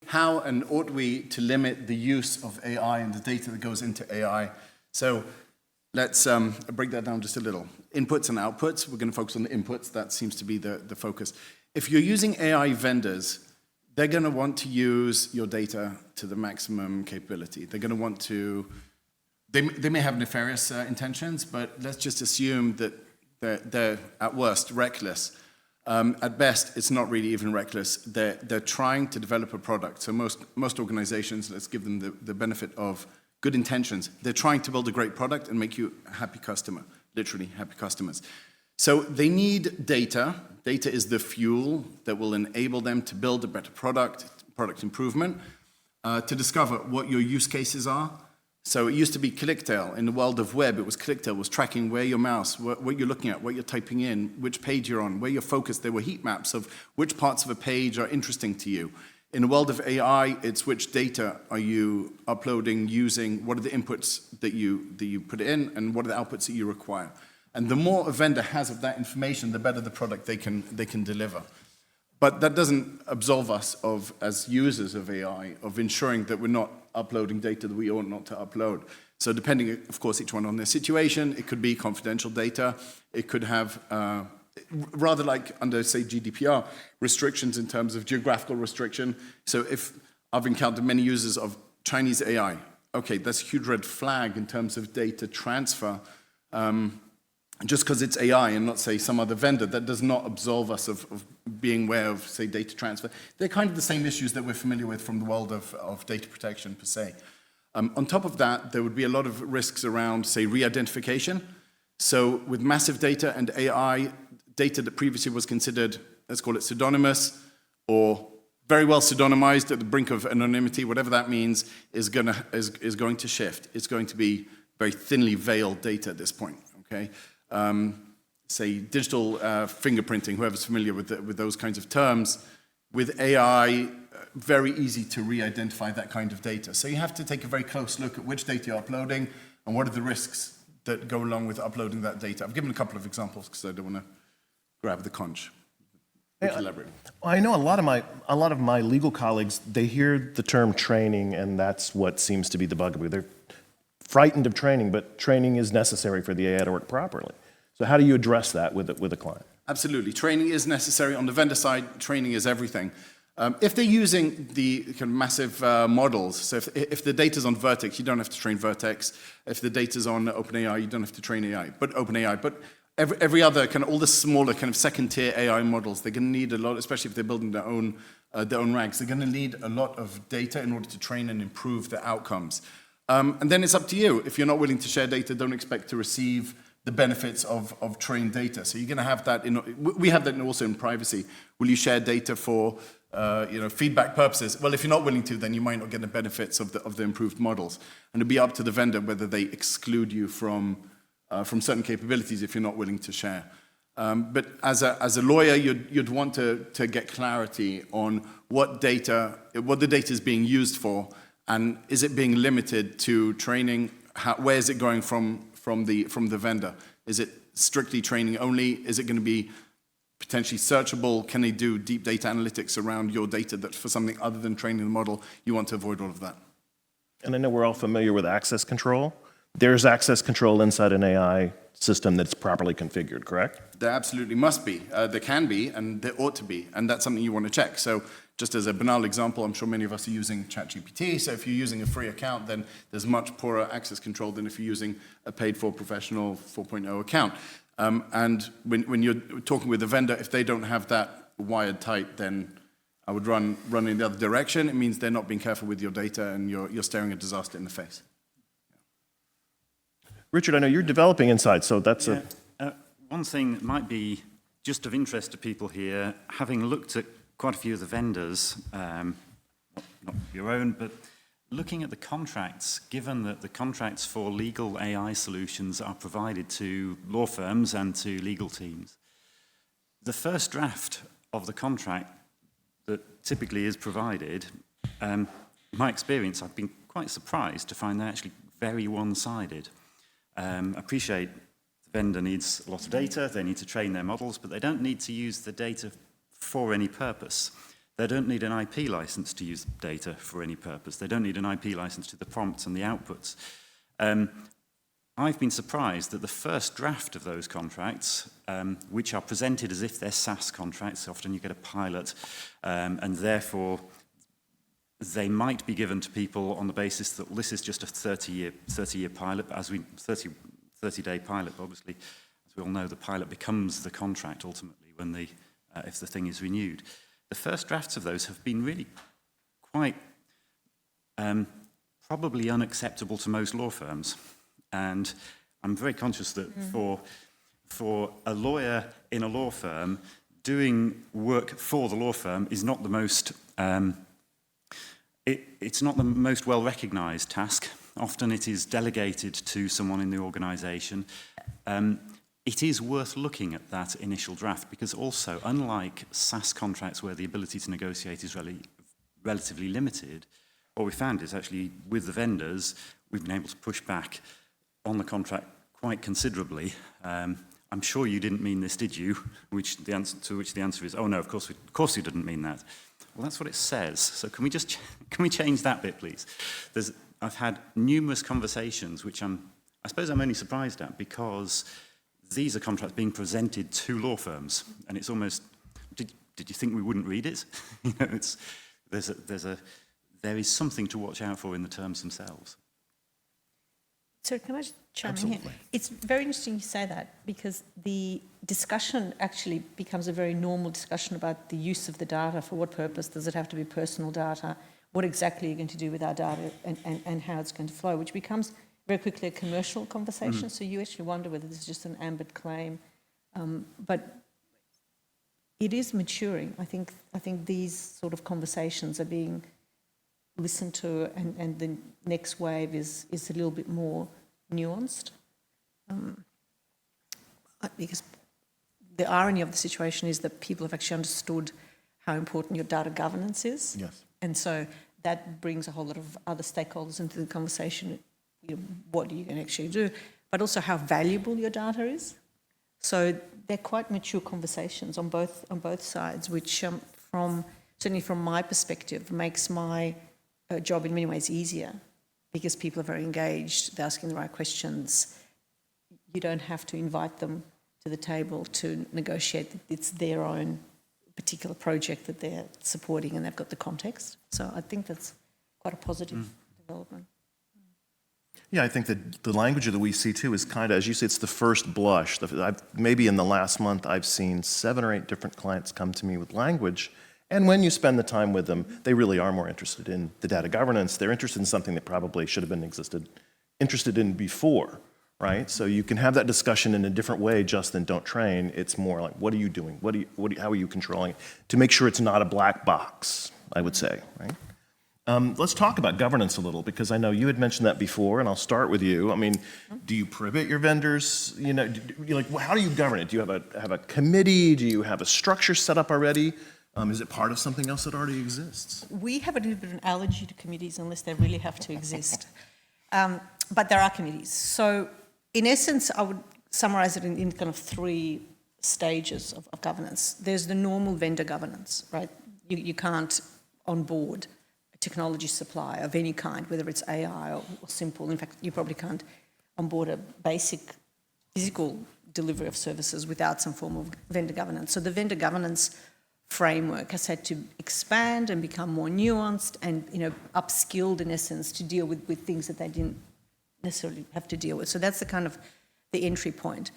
how and ought we to limit the use of AI and the data that goes into AI. So let's break that down just a little. Inputs and outputs. We're going to focus on the inputs. That seems to be the focus. If you're using AI vendors, they're going to want to use your data to the maximum capability. They're going to want to, they may have nefarious intentions, but let's just assume that they're at worst reckless. At best, it's not really even reckless. They're trying to develop a product. So most organizations, let's give them the benefit of good intentions. They're trying to build a great product and make you a happy customer, literally happy customers. So they need data. Data is the fuel that will enable them to build a better product improvement, to discover what your use cases are. So it used to be ClickTail. In the world of web, it was ClickTail was tracking where your mouse, what you're looking at, what you're typing in, which page you're on, where you're focused. There were heat maps of which parts of a page are interesting to you. In the world of AI, it's which data are you uploading, using, what are the inputs that you put in, and what are the outputs that you require. And the more a vendor has of that information, the better the product they can deliver. But that doesn't absolve us of, as users of AI, of ensuring that we're not uploading data that we ought not to upload. So depending, of course, each one on their situation, it could be confidential data. It could have, rather like under, say, GDPR, restrictions in terms of geographical restriction. So if I've encountered many users of Chinese AI, okay, that's a huge red flag in terms of data transfer. Just because it's AI and not, say, some other vendor, that does not absolve us of being aware of, say, data transfer. They're kind of the same issues that we're familiar with from the world of data protection, per se. On top of that, there would be a lot of risks around, say, re-identification. So with massive data and AI, data that previously was considered, let's call it pseudonymous, or very well pseudonymized at the brink of anonymity, whatever that means, is going to shift. It's going to be very thinly veiled data at this point, okay? Say digital fingerprinting, whoever's familiar with those kinds of terms, with AI, very easy to re-identify that kind of data. So you have to take a very close look at which data you're uploading and what are the risks that go along with uploading that data. I've given a couple of examples because I don't want to grab the conch. Elaborate. I know a lot of my legal colleagues, they hear the term training, and that's what seems to be the bugaboo. They're frightened of training, but training is necessary for the AI to work properly. So how do you address that with a client? Absolutely. Training is necessary. On the vendor side, training is everything. If they're using the kind of massive models, so if the data's on Vertex, you don't have to train Vertex. If the data's on OpenAI, you don't have to train OpenAI. But every other kind of, all the smaller kind of second-tier AI models, they're going to need a lot, especially if they're building their own ranks. They're going to need a lot of data in order to train and improve the outcomes. And then it's up to you. If you're not willing to share data, don't expect to receive the benefits of trained data. So you're going to have that. We have that also in privacy. Will you share data for feedback purposes? Well, if you're not willing to, then you might not get the benefits of the improved models. And it'll be up to the vendor whether they exclude you from certain capabilities if you're not willing to share. But as a lawyer, you'd want to get clarity on what the data is being used for. And is it being limited to training? Where is it going from the vendor? Is it strictly training only? Is it going to be potentially searchable? Can they do deep data analytics around your data that for something other than training the model? You want to avoid all of that. And I know we're all familiar with access control. There's access control inside an AI system that's properly configured, correct? There absolutely must be. There can be, and there ought to be, and that's something you want to check. So just as a banal example, I'm sure many of us are using ChatGPT. So if you're using a free account, then there's much poorer access control than if you're using a paid-for professional 4.0 account. And when you're talking with a vendor, if they don't have that wired tight, then I would run in the other direction. It means they're not being careful with your data, and you're staring a disaster in the face. Richard, I know you're developing inside, so that's one thing that might be just of interest to people here, having looked at quite a few of the vendors, not your own, but looking at the contracts, given that the contracts for legal AI solutions are provided to law firms and to legal teams, the first draft of the contract that typically is provided, in my experience, I've been quite surprised to find they're actually very one-sided. Appreciate the vendor needs a lot of data, they need to train their models, but they don't need to use the data for any purpose. They don't need an IP license to use data for any purpose. They don't need an IP license to the prompts and the outputs. I've been surprised that the first draft of those contracts, which are presented as if they're SaaS contracts, often you get a pilot, and therefore they might be given to people on the basis that this is just a 30-year pilot, 30-day pilot, obviously. As we all know, the pilot becomes the contract ultimately when if the thing is renewed. The first drafts of those have been really quite probably unacceptable to most law firms. And I'm very conscious that for a lawyer in a law firm, doing work for the law firm is not the most, it's not the most well-recognized task. Often it is delegated to someone in the organization. It is worth looking at that initial draft because also, unlike SaaS contracts where the ability to negotiate is relatively limited, what we found is actually with the vendors, we've been able to push back on the contract quite considerably. I'm sure you didn't mean this, did you? To which the answer is, oh no, of course you didn't mean that. Well, that's what it says. So can we change that bit, please? I've had numerous conversations, which I suppose I'm only surprised at because these are contracts being presented to law firms, and it's almost, did you think we wouldn't read it? There is something to watch out for in the terms themselves. So can I just chime in here? It's very interesting you say that because the discussion actually becomes a very normal discussion about the use of the data. For what purpose? Does it have to be personal data? What exactly are you going to do with our data and how it's going to flow, which becomes very quickly a commercial conversation. So you actually wonder whether this is just an ambit claim. But it is maturing. I think these sort of conversations are being listened to, and the next wave is a little bit more nuanced. Because the irony of the situation is that people have actually understood how important your data governance is. Yes. And so that brings a whole lot of other stakeholders into the conversation. What are you going to actually do? But also how valuable your data is. So they're quite mature conversations on both sides, which certainly from my perspective makes my job in many ways easier because people are very engaged, they're asking the right questions. You don't have to invite them to the table to negotiate. It's their own particular project that they're supporting and they've got the context. So I think that's quite a positive development. Yeah, I think that the language that we see too is kind of, as you say, it's the first blush. Maybe in the last month I've seen 7 or 8 different clients come to me with language. And when you spend the time with them, they really are more interested in the data governance. They're interested in something that probably should have been interested in before, right? So you can have that discussion in a different way just than don't train. It's more like, what are you doing? How are you controlling it? To make sure it's not a black box, I would say, right? Let's talk about governance a little, because I know you had mentioned that before, and I'll start with you. I mean, do you privet your vendors? You know, how do you govern it? Do you have a committee? Do you have a structure set up already? Is it part of something else that already exists? We have a little bit of an allergy to committees unless they really have to exist. But there are committees. So in essence, I would summarize it in kind of 3 stages of governance. There's the normal vendor governance, right? You can't onboard a technology supplier of any kind, whether it's AI or simple. In fact, you probably can't onboard a basic physical delivery of services without some form of vendor governance. So the vendor governance framework has had to expand and become more nuanced and, upskilled in essence to deal with things that they didn't necessarily have to deal with. So that's the kind of the entry point.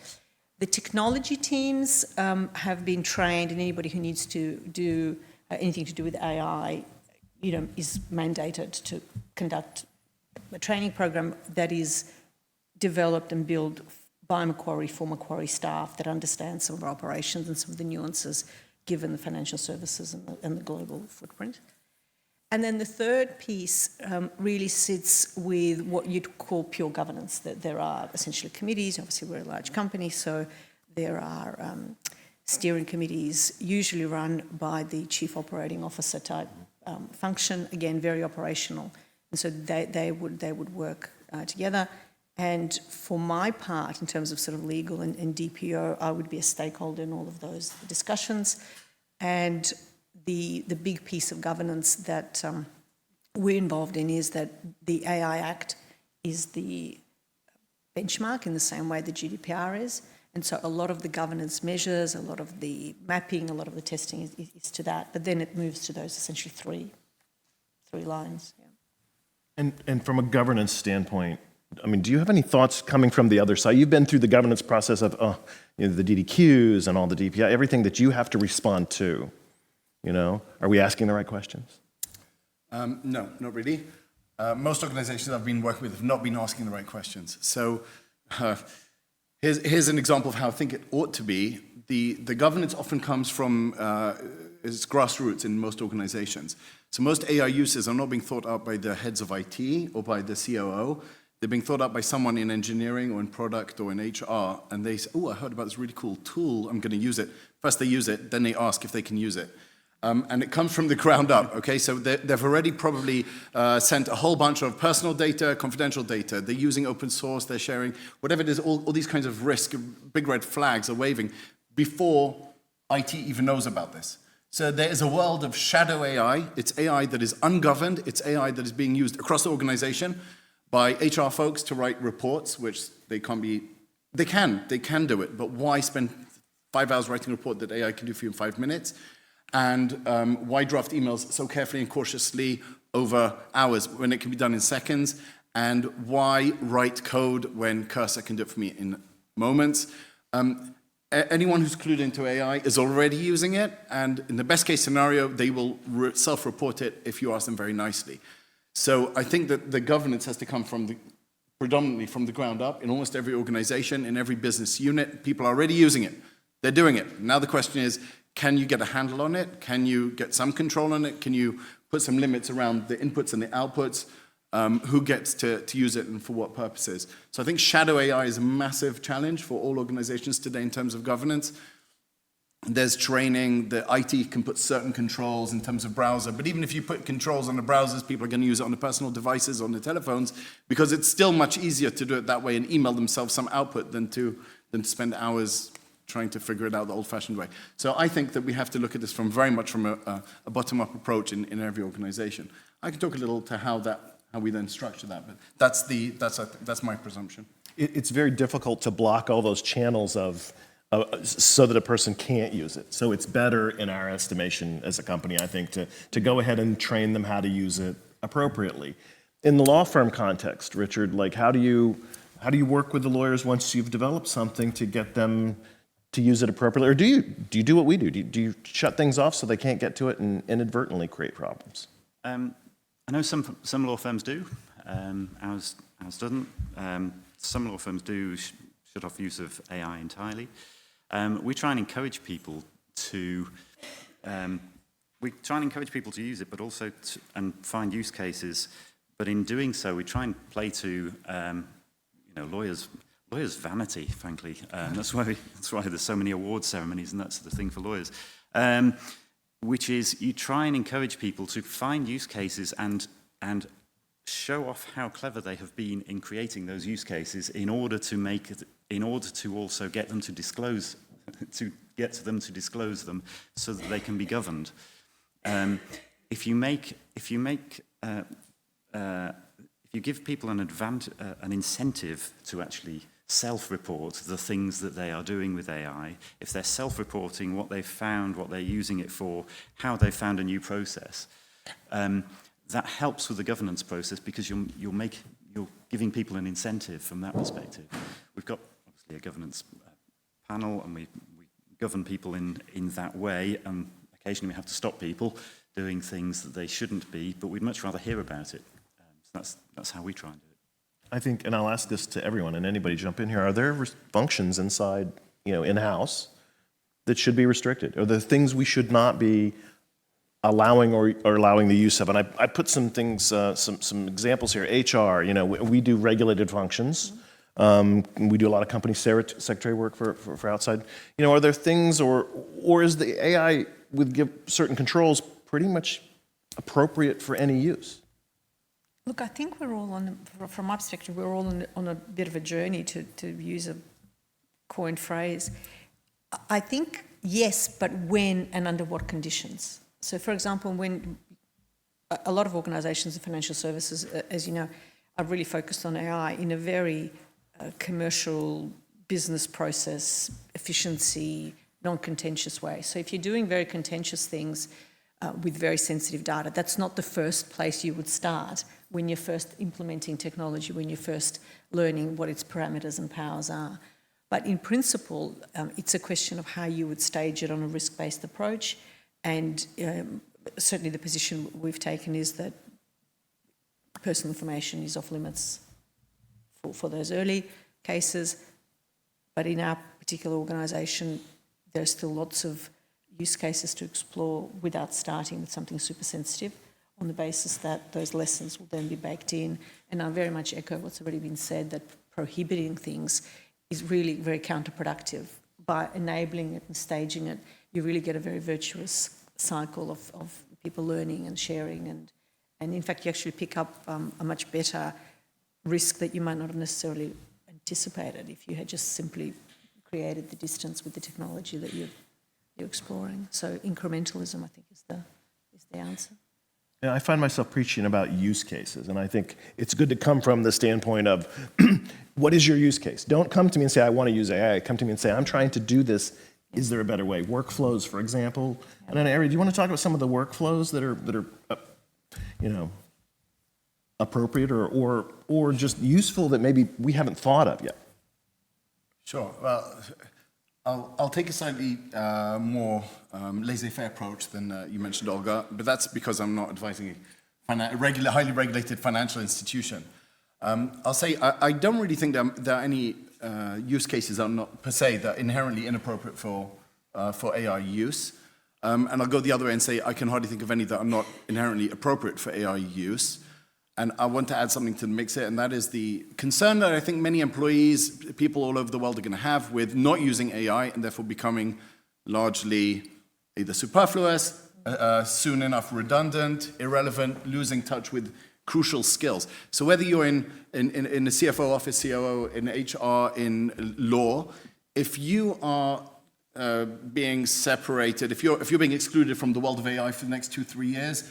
The technology teams have been trained, and anybody who needs to do anything to do with AI, is mandated to conduct a training program that is developed and built by Macquarie for Macquarie staff that understand some of our operations and some of the nuances given the financial services and the global footprint. And then the third piece really sits with what you'd call pure governance, that there are essentially committees. Obviously, we're a large company, so there are steering committees, usually run by the chief operating officer type function, again, very operational. And so they would work together. And for my part, in terms of sort of legal and DPO, I would be a stakeholder in all of those discussions. And the big piece of governance that we're involved in is that the AI Act is the benchmark in the same way the GDPR is. And so a lot of the governance measures, a lot of the mapping, a lot of the testing is to that. But then it moves to those essentially three lines. Yeah. And from a governance standpoint, I mean, do you have any thoughts coming from the other side? You've been through the governance process of the DDQs and all the DPI, everything that you have to respond to. Are we asking the right questions? No, not really. Most organizations I've been working with have not been asking the right questions. So here's an example of how I think it ought to be. The governance often comes from its grassroots in most organizations. So most AI uses are not being thought out by the heads of IT or by the COO. They're being thought out by someone in engineering or in product or in HR, and they say, oh, I heard about this really cool tool, I'm going to use it. First they use it, then they ask if they can use it. And it comes from the ground up, okay? So they've already probably sent a whole bunch of personal data, confidential data. They're using open source, they're sharing, whatever it is, all these kinds of risk, big red flags are waving before IT even knows about this. So there is a world of shadow AI. It's AI that is ungoverned. It's AI that is being used across the organization by HR folks to write reports, which they can't be, they can do it, but why spend 5 hours writing a report that AI can do for you in 5 minutes? And why draft emails so carefully and cautiously over hours when it can be done in seconds? And why write code when Cursor can do it for me in moments? Anyone who's clued into AI is already using it, and in the best case scenario, they will self-report it if you ask them very nicely. So I think that the governance has to come predominantly from the ground up in almost every organization, in every business unit. People are already using it. They're doing it. Now the question is, can you get a handle on it? Can you get some control on it? Can you put some limits around the inputs and the outputs? Who gets to use it and for what purposes? So I think shadow AI is a massive challenge for all organizations today in terms of governance. There's training, the IT can put certain controls in terms of browser, but even if you put controls on the browsers, people are going to use it on the personal devices, on the telephones, because it's still much easier to do it that way and email themselves some output than to spend hours trying to figure it out the old-fashioned way. So I think that we have to look at this very much from a bottom-up approach in every organization. I can talk a little to how we then structure that, but that's my presumption. It's very difficult to block all those channels so that a person can't use it. So it's better, in our estimation as a company, I think, to go ahead and train them how to use it appropriately. In the law firm context, Richard, like how do you work with the lawyers once you've developed something to get them to use it appropriately? Or do you do what we do? Do you shut things off so they can't get to it and inadvertently create problems? I know some law firms do. Ours doesn't. Some law firms do shut off use of AI entirely. We try and encourage people to use it, but also and find use cases. But in doing so, we try and play to lawyers' vanity, frankly. That's why there's so many award ceremonies and that sort of thing for lawyers. Which is you try and encourage people to find use cases and show off how clever they have been in creating those use cases in order to also get them to disclose them so that they can be governed. If you give people an incentive to actually self-report the things that they are doing with AI, if they're self-reporting what they've found, what they're using it for, how they found a new process, that helps with the governance process because you're giving people an incentive from that perspective. We've got obviously a governance panel and we govern people in that way, and occasionally we have to stop people doing things that they shouldn't be, but we'd much rather hear about it. So that's how we try and do it. I think, and I'll ask this to everyone, and anybody jump in here, are there functions inside, in-house that should be restricted? Are there things we should not be allowing or allowing the use of? And I put some things, some examples here. HR, we do regulated functions. We do a lot of company secretary work for outside. Are there things, or is the AI with certain controls pretty much appropriate for any use? Look, I think we're all from my perspective, we're all on a bit of a journey, to use a coined phrase. I think yes, but when and under what conditions? So for example, when a lot of organisations in financial services, as you know, are really focused on AI in a very commercial business process, efficiency, non-contentious way. So if you're doing very contentious things with very sensitive data, that's not the first place you would start when you're first implementing technology, when you're first learning what its parameters and powers are. But in principle, it's a question of how you would stage it on a risk-based approach. And certainly the position we've taken is that personal information is off limits for those early cases. But in our particular organisation, there are still lots of use cases to explore without starting with something super sensitive, on the basis that those lessons will then be baked in. And I very much echo what's already been said, that prohibiting things is really very counterproductive. By enabling it and staging it, you really get a very virtuous cycle of people learning and sharing. And in fact, you actually pick up a much better risk that you might not have necessarily anticipated if you had just simply created the distance with the technology that you're exploring. So incrementalism, I think, is the answer. Yeah, I find myself preaching about use cases, and I think it's good to come from the standpoint of what is your use case? Don't come to me and say, I want to use AI. Come to me and say, I'm trying to do this. Is there a better way? Workflows, for example. And then, Aryeh, do you want to talk about some of the workflows that are appropriate or just useful that maybe we haven't thought of yet? Sure. Well, I'll take a slightly more laissez-faire approach than you mentioned, Olga, but that's because I'm not advising a highly regulated financial institution. I'll say I don't really think there are any use cases that are not per se that are inherently inappropriate for AI use. And I'll go the other way and say I can hardly think of any that are not inherently appropriate for AI use. And I want to add something to the mix here, and that is the concern that I think many employees, people all over the world are going to have with not using AI and therefore becoming largely either superfluous, soon enough redundant, irrelevant, losing touch with crucial skills. So whether you're in the CFO office, COO, in HR, in law, if you are being separated, if you're being excluded from the world of AI for the next 2-3 years,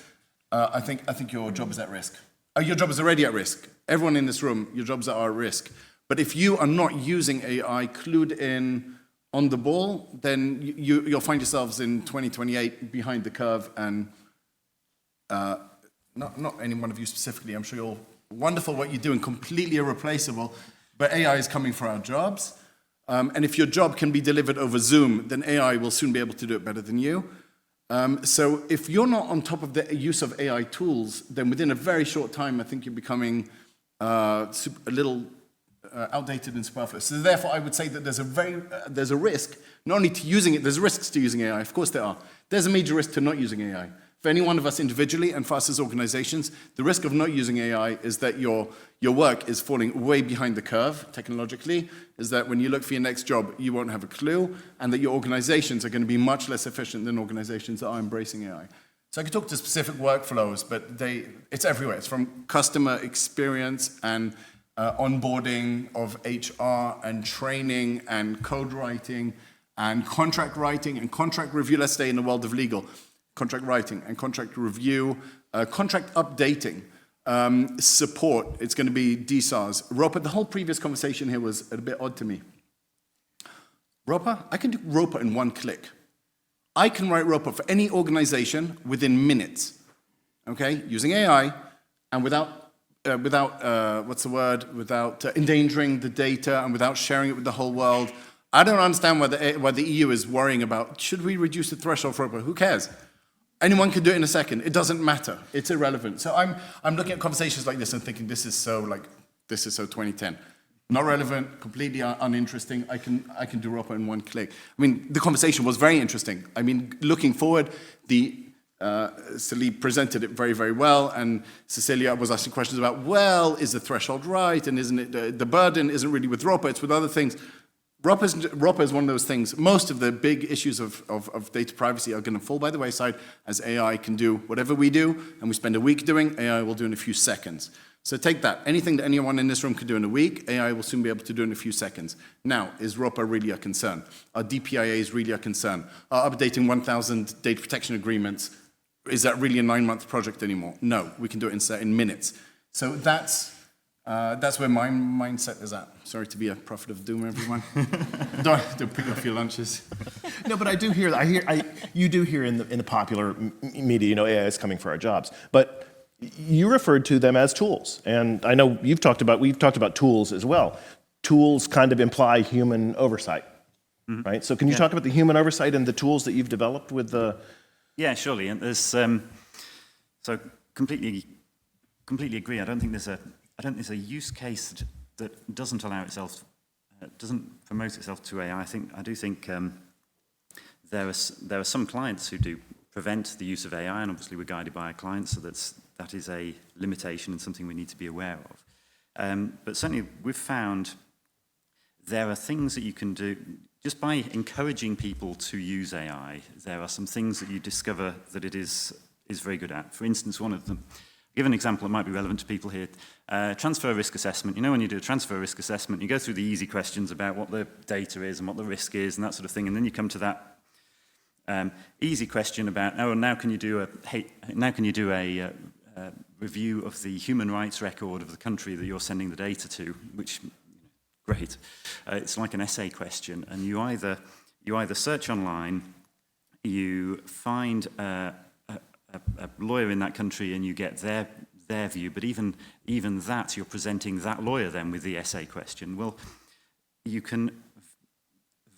I think your job is at risk. Your job is already at risk. Everyone in this room, your jobs are at risk. But if you are not using AI, clued in on the ball, then you'll find yourselves in 2028 behind the curve. And not any one of you specifically, I'm sure you're wonderful what you do and completely irreplaceable, but AI is coming for our jobs. And if your job can be delivered over Zoom, then AI will soon be able to do it better than you. So if you're not on top of the use of AI tools, then within a very short time, I think you're becoming a little outdated and superfluous. So therefore, I would say that there's a risk, not only to using it, there's risks to using AI. Of course there are. There's a major risk to not using AI. For any one of us individually and for us as organizations, the risk of not using AI is that your work is falling way behind the curve technologically, is that when you look for your next job, you won't have a clue, and that your organizations are going to be much less efficient than organizations that are embracing AI. So I could talk to specific workflows, but it's everywhere. It's from customer experience and onboarding of HR and training and code writing and contract review. Let's stay in the world of legal. Contract writing and contract review, contract updating, support. It's going to be DSARs. ROPA, the whole previous conversation here was a bit odd to me. ROPA, I can do ROPA in one click. I can write ROPA for any organization within minutes, okay, using AI and without endangering the data and without sharing it with the whole world. I don't understand why the EU is worrying about, should we reduce the threshold for ROPA? Who cares? Anyone can do it in a second. It doesn't matter. It's irrelevant. So I'm looking at conversations like this and thinking this is so 2010. Not relevant, completely uninteresting. I can do ROPA in one click. I mean, the conversation was very interesting. I mean, looking forward, Celie presented it very, very well, and Cecilia was asking questions about, well, is the threshold right, and isn't it the burden isn't really with ROPA, it's with other things. ROPA is one of those things. Most of the big issues of data privacy are going to fall by the wayside as AI can do whatever we do, and we spend a week doing, AI will do in a few seconds. So take that. Anything that anyone in this room could do in a week, AI will soon be able to do in a few seconds. Now, is ROPA really a concern? Are DPIAs really a concern? Are updating 1,000 data protection agreements is that really a 9-month project anymore? No, we can do it in minutes. So that's where my mindset is at. Sorry to be a prophet of doom, everyone. don't pick up your lunches. No, but I do hear, you do hear in the popular media, AI is coming for our jobs. But you referred to them as tools. And I know we've talked about tools as well. Tools kind of imply human oversight, right? So can you talk about the human oversight and the tools that you've developed with the... Yeah, surely. And there's, so completely agree. I don't think there's a use case that doesn't allow itself, doesn't promote itself to AI. I do think there are some clients who do prevent the use of AI, and obviously we're guided by our clients, so that is a limitation and something we need to be aware of. But certainly we've found there are things that you can do, just by encouraging people to use AI, there are some things that you discover that it is very good at. For instance, one of them, give an example that might be relevant to people here. Transfer risk assessment. You know, when you do a transfer risk assessment, you go through the easy questions about what the data is and what the risk is and that sort of thing, and then you come to that easy question about, now can you do a review of the human rights record of the country that you're sending the data to, which, great. It's like an essay question, and you either search online, you find a lawyer in that country and you get their view, but even that, you're presenting that lawyer then with the essay question. Well, you can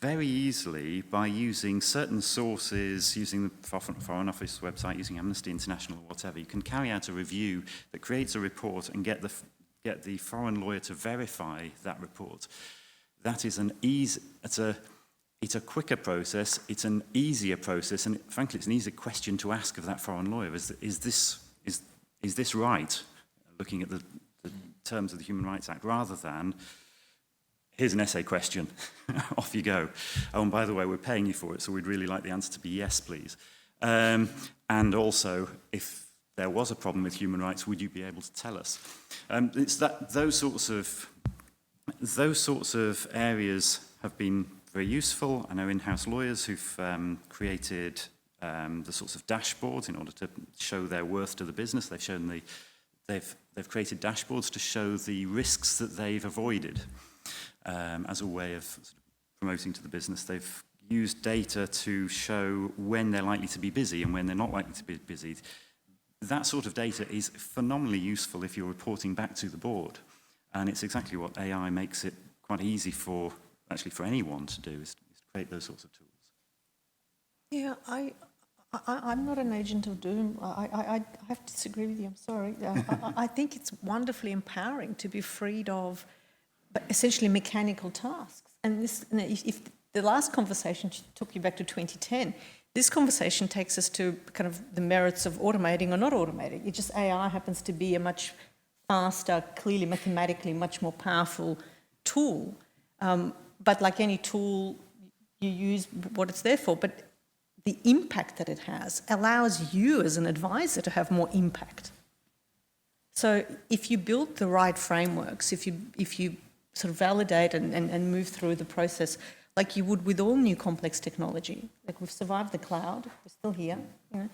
very easily, by using certain sources, using the Foreign Office website, using Amnesty International or whatever, you can carry out a review that creates a report and get the foreign lawyer to verify that report. That is it's a quicker process, it's an easier process, and frankly, it's an easier question to ask of that foreign lawyer. Is this right, looking at the terms of the Human Rights Act, rather than, here's an essay question, off you go. Oh, and by the way, we're paying you for it, so we'd really like the answer to be yes, please. And also, if there was a problem with human rights, would you be able to tell us? It's those sorts of areas have been very useful. I know in-house lawyers who've created the sorts of dashboards in order to show their worth to the business. They've created dashboards to show the risks that they've avoided as a way of sort of promoting to the business. They've used data to show when they're likely to be busy and when they're not likely to be busy. That sort of data is phenomenally useful if you're reporting back to the board. And it's exactly what AI makes it quite easy for anyone to do, is to create those sorts of tools. Yeah, I'm not an agent of doom. I have to disagree with you, I'm sorry. I think it's wonderfully empowering to be freed of essentially mechanical tasks. And this, if the last conversation took you back to 2010, this conversation takes us to kind of the merits of automating or not automating. It just, AI happens to be a much faster, clearly mathematically much more powerful tool. But like any tool, you use what it's there for. But the impact that it has allows you as an advisor to have more impact. So if you build the right frameworks, if you sort of validate and move through the process like you would with all new complex technology, like we've survived the cloud, we're still here, you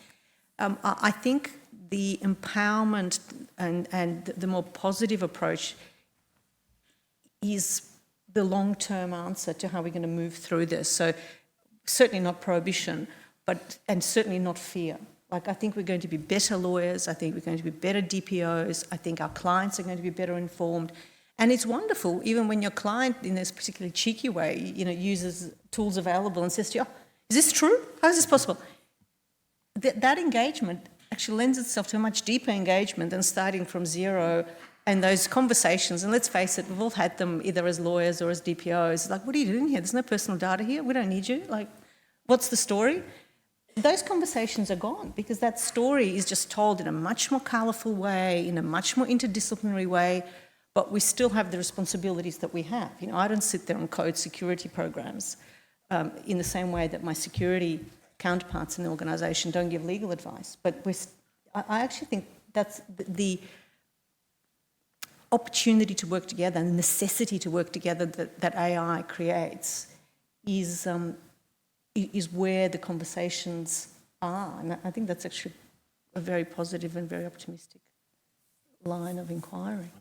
know. I think the empowerment and the more positive approach is the long-term answer to how we're going to move through this. So certainly not prohibition, and certainly not fear. Like, I think we're going to be better lawyers. I think we're going to be better DPOs. I think our clients are going to be better informed. And it's wonderful, even when your client, in this particularly cheeky way, you know, uses tools available and says to you, oh, is this true? How is this possible? That engagement actually lends itself to a much deeper engagement than starting from zero. And those conversations, and let's face it, we've all had them either as lawyers or as DPOs. Like, what are you doing here? There's no personal data here. We don't need you. Like, what's the story? Those conversations are gone because that story is just told in a much more colourful way, in a much more interdisciplinary way, but we still have the responsibilities that we have. You know, I don't sit there and code security programs in the same way that my security counterparts in the organisation don't give legal advice. But I actually think that's the opportunity to work together and the necessity to work together that AI creates is where the conversations are. And I think that's actually a very positive and very optimistic line of inquiry.